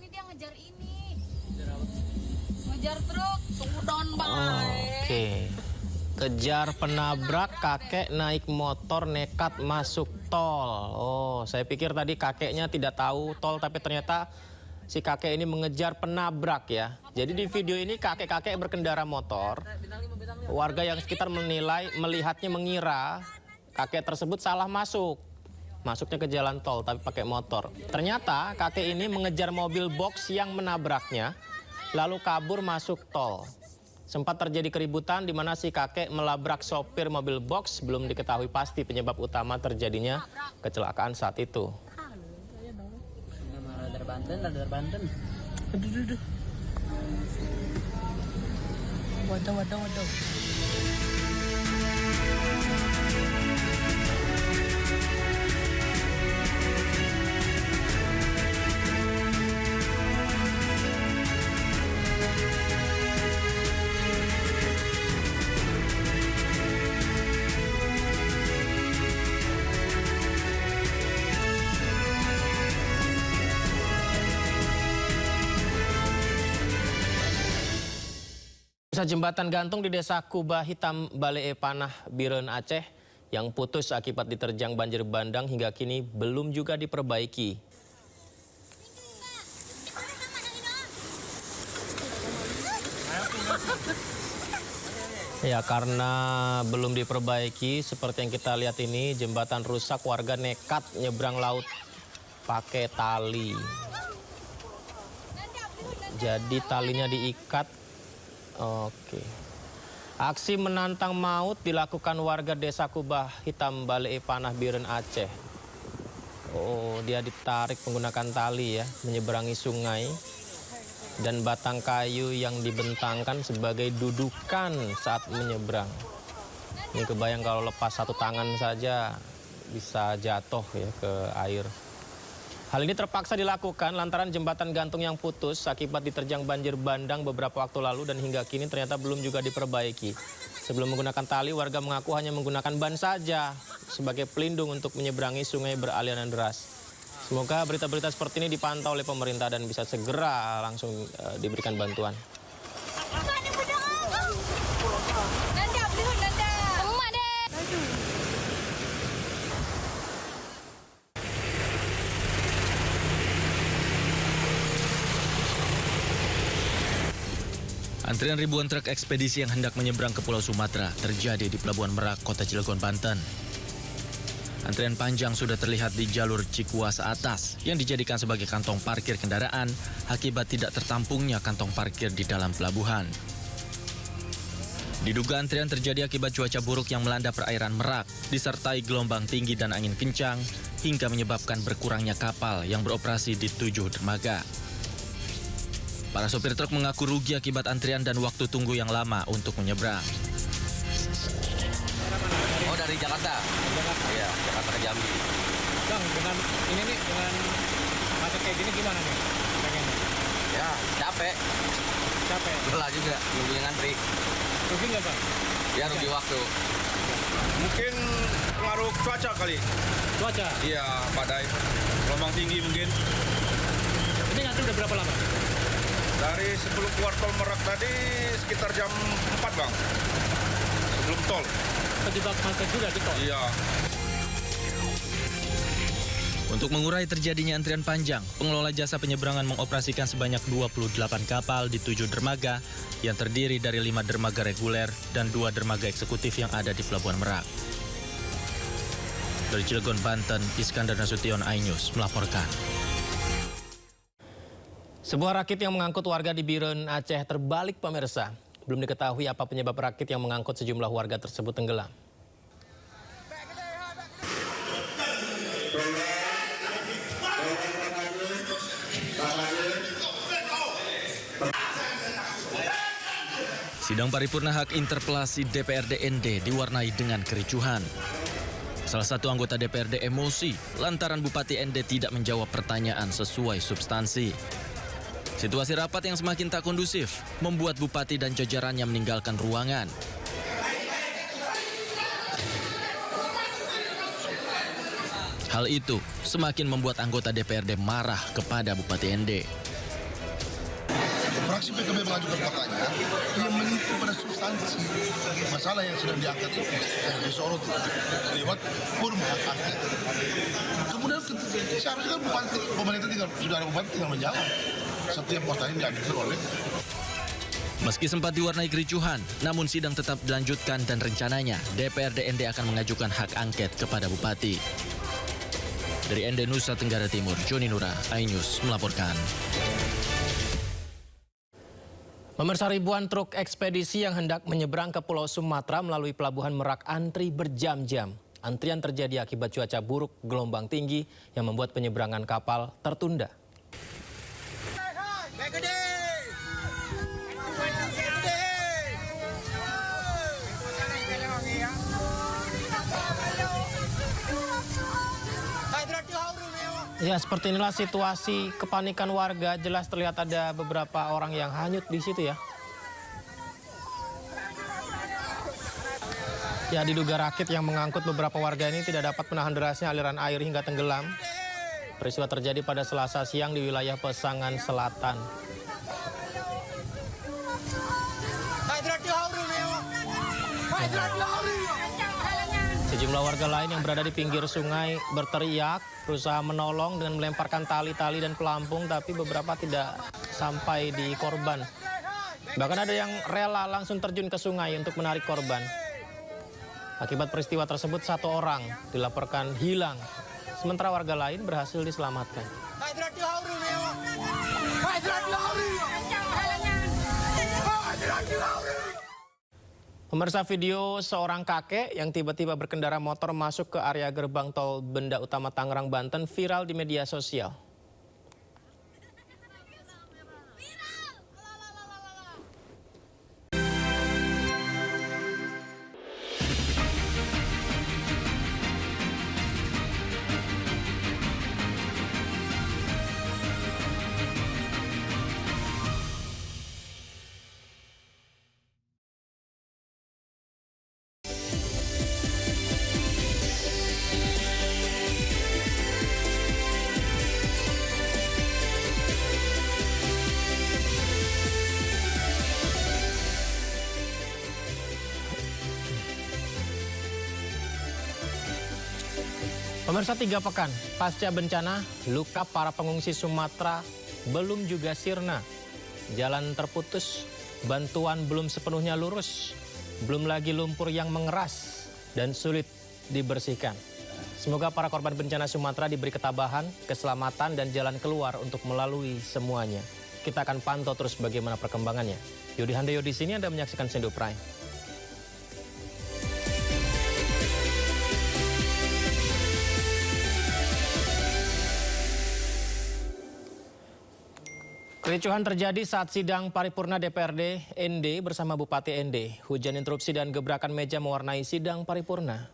ini dia ngejar ini. Ngejar truk, tunggu don bang. Oke. Kejar penabrak kakek naik motor nekat masuk tol. Oh, saya pikir tadi kakeknya tidak tahu tol, tapi ternyata si kakek ini mengejar penabrak ya. Jadi di video ini kakek-kakek berkendara motor. Warga yang sekitar melihatnya mengira kakek tersebut salah masuk. Masuknya ke jalan tol tapi pakai motor. Ternyata kakek ini mengejar mobil box yang menabraknya, lalu kabur masuk tol. Sempat terjadi keributan di mana si kakek melabrak sopir mobil box. Belum diketahui pasti penyebab utama terjadinya kecelakaan saat itu. Radar Banten. Aduh. Waduh. Jembatan gantung di Desa Kubah Hitam, Balee Panah, Biren, Aceh yang putus akibat diterjang banjir bandang hingga kini belum juga diperbaiki. Ya, karena belum diperbaiki seperti yang kita lihat ini, jembatan rusak, warga nekat nyebrang laut pakai tali. Jadi talinya diikat. Oke. Aksi menantang maut dilakukan warga Desa Kubah Hitam, Balee Panah, Biren, Aceh. Oh, dia ditarik menggunakan tali ya, menyeberangi sungai. Dan batang kayu yang dibentangkan sebagai dudukan saat menyeberang. Ini kebayang kalau lepas satu tangan saja bisa jatuh ya ke air. Hal ini terpaksa dilakukan lantaran jembatan gantung yang putus akibat diterjang banjir bandang beberapa waktu lalu dan hingga kini ternyata belum juga diperbaiki. Sebelum menggunakan tali, warga mengaku hanya menggunakan ban saja sebagai pelindung untuk menyeberangi sungai beraliran deras. Semoga berita-berita seperti ini dipantau oleh pemerintah dan bisa segera langsung diberikan bantuan. Antrian ribuan truk ekspedisi yang hendak menyeberang ke Pulau Sumatera terjadi di Pelabuhan Merak, Kota Cilegon, Banten. Antrian panjang sudah terlihat di jalur Cikuas atas yang dijadikan sebagai kantong parkir kendaraan akibat tidak tertampungnya kantong parkir di dalam pelabuhan. Diduga antrian terjadi akibat cuaca buruk yang melanda perairan Merak, disertai gelombang tinggi dan angin kencang, hingga menyebabkan berkurangnya kapal yang beroperasi di 7 dermaga. Para sopir truk mengaku rugi akibat antrian dan waktu tunggu yang lama untuk menyeberang. Oh, dari Jakarta? Iya, Jakarta ke Jambi. Bang, dengan macet kayak gini gimana nih? Pengennya? Ya, capek. Lelah juga, nungguin ngantri. Rugi nggak Bang? Ya, rugi waktu. Mungkin pengaruh cuaca kali. Cuaca? Iya, badai. Gelombang tinggi mungkin. Ini ngantri udah berapa lama? Dari sebelum keluar tol Merak tadi sekitar jam 4 Bang. Sebelum tol. Terjebak macet juga di tol? Iya. Untuk mengurai terjadinya antrian panjang, pengelola jasa penyeberangan mengoperasikan sebanyak 28 kapal di 7 dermaga yang terdiri dari 5 dermaga reguler dan 2 dermaga eksekutif yang ada di Pelabuhan Merak. Dari Cilegon, Banten, Iskandar Nasution, iNews melaporkan. Sebuah rakit yang mengangkut warga di Biren, Aceh terbalik pemirsa. Belum diketahui apa penyebab rakit yang mengangkut sejumlah warga tersebut tenggelam. Sidang paripurna hak interpelasi DPRD ND diwarnai dengan kericuhan. Salah satu anggota DPRD emosi lantaran Bupati ND tidak menjawab pertanyaan sesuai substansi. Situasi rapat yang semakin tak kondusif membuat Bupati dan jajarannya meninggalkan ruangan. Hal itu semakin membuat anggota DPRD marah kepada Bupati ND. fraksi PKB mengajukan pertanyaan yang menyentuh pada substansi masalah yang sedang diangkat itu, yang disoroti lewat forum hak angket. Kemudian seharusnya kan bupati, pemerintah sudah ada bupati tinggal menjawab setiap pertanyaan diajukan oleh. Meski sempat diwarnai kericuhan, namun sidang tetap dilanjutkan dan rencananya DPRD ND akan mengajukan hak angket kepada bupati. Dari ND Nusa Tenggara Timur, Joni Nura, iNews melaporkan. Pemirsa, ribuan truk ekspedisi yang hendak menyeberang ke Pulau Sumatera melalui Pelabuhan Merak antri berjam-jam. Antrian terjadi akibat cuaca buruk, gelombang tinggi yang membuat penyeberangan kapal tertunda. Ya, seperti inilah situasi kepanikan warga. Jelas terlihat ada beberapa orang yang hanyut di situ ya. Ya, diduga rakit yang mengangkut beberapa warga ini tidak dapat menahan derasnya aliran air hingga tenggelam. Peristiwa terjadi pada Selasa siang di wilayah Pesangan Selatan. Sejumlah warga lain yang berada di pinggir sungai berteriak, berusaha menolong dengan melemparkan tali-tali dan pelampung, tapi beberapa tidak sampai di korban. Bahkan ada yang rela langsung terjun ke sungai untuk menarik korban. Akibat peristiwa tersebut, 1 orang dilaporkan hilang, sementara warga lain berhasil diselamatkan. Pemirsa, video seorang kakek yang tiba-tiba berkendara motor masuk ke area gerbang tol Benda Utama Tangerang, Banten viral di media sosial. Pemirsa, 3 pekan pasca bencana, luka para pengungsi Sumatera belum juga sirna. Jalan terputus, bantuan belum sepenuhnya lurus, belum lagi lumpur yang mengeras dan sulit dibersihkan. Semoga para korban bencana Sumatera diberi ketabahan, keselamatan, dan jalan keluar untuk melalui semuanya. Kita akan pantau terus bagaimana perkembangannya. Yudi Handoyo di sini, Anda menyaksikan Sendo Prime. Kericuhan terjadi saat sidang paripurna DPRD ND bersama Bupati ND. Hujan interupsi dan gebrakan meja mewarnai sidang paripurna.